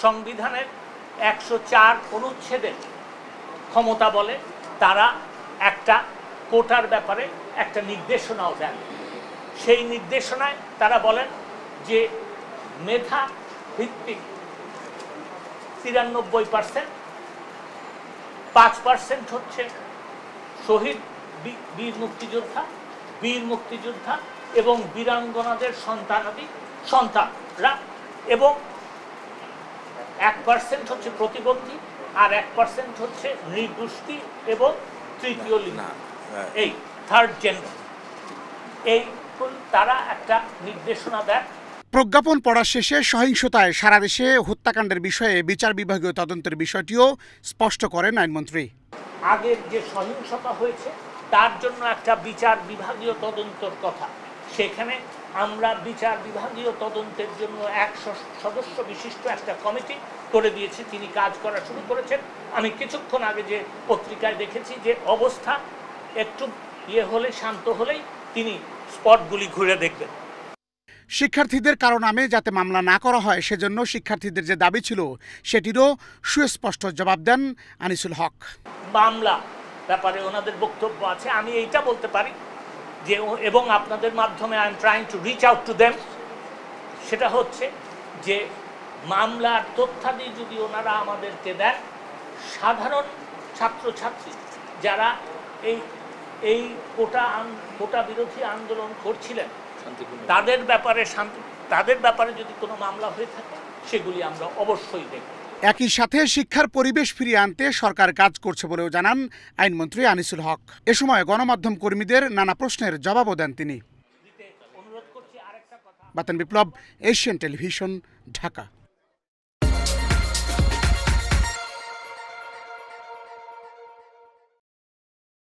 সংবিধানের 104 অনুচ্ছেদের ক্ষমতা বলে তারা একটা কোটার ব্যাপারে একটা নির্দেশনাও দেন। সেই নির্দেশনায় তারা বলেন যে মেধা ভিত্তিক 93%, 5% হচ্ছে শহীদ বীর মুক্তিযোদ্ধা এবং বীরাঙ্গনাদের সন্তানরা, এবং 1% হচ্ছে প্রতিবন্ধী, আর 1% হচ্ছে নৃগোষ্ঠী এবং তৃতীয় লিঙ্গ, এই থার্ড জেন্ডার। এই তারা একটা নির্দেশনা দেয়। প্রজ্ঞাপন পড়া শেষে সহিংসতায় সারা দেশে হত্যাকাণ্ডের বিষয়ে বিচার বিভাগীয় তদন্তের বিষয়টিও স্পষ্ট করেন আইনমন্ত্রী। আগের যে সহিংসতা হয়েছে তার জন্য একটা বিচার বিভাগীয় তদন্তের কথা, সেখানে আমরা বিচার বিভাগীয় তদন্তের জন্য 1 সদস্য বিশিষ্ট একটা কমিটি করে দিয়েছি। তিনি কাজ করা শুরু করেছেন। আমি কিছুক্ষণ আগে যে পত্রিকায় দেখেছি যে অবস্থা একটু হলে, শান্ত হলেই তিনি স্পটগুলি ঘুরে দেখবেন। শিক্ষার্থীদের কারো নামে যাতে মামলা না করা হয় সেজন্য শিক্ষার্থীদের যে দাবি ছিল সেটিরও সুস্পষ্ট জবাব দেন আনিসুল হক। মামলা ব্যাপারে ওনাদের বক্তব্য আছে, আমি এইটা বলতে পারি যে, এবং আপনাদের মাধ্যমে I am trying to reach out to them, সেটা হচ্ছে যে মামলার তথ্যাদি যদি ওনারা আমাদেরকে দেন, সাধারণ ছাত্রছাত্রী যারা এই কোটা বিরোধী আন্দোলন করছিলেন তাদের ব্যাপারে যদি কোনো মামলা হয়ে থাকে সেগুলি আমরা অবশ্যই দেখব। একই সাথে শিক্ষার পরিবেশ ফিরিয়ে আনতে সরকার কাজ করছে বলেও জানান আইনমন্ত্রী আনিসুল হক। এ সময় গণমাধ্যম কর্মীদের নানা প্রশ্নের জবাবও দেন তিনি। বাতেন বিপ্লব, এশিয়ান টেলিভিশন, ঢাকা।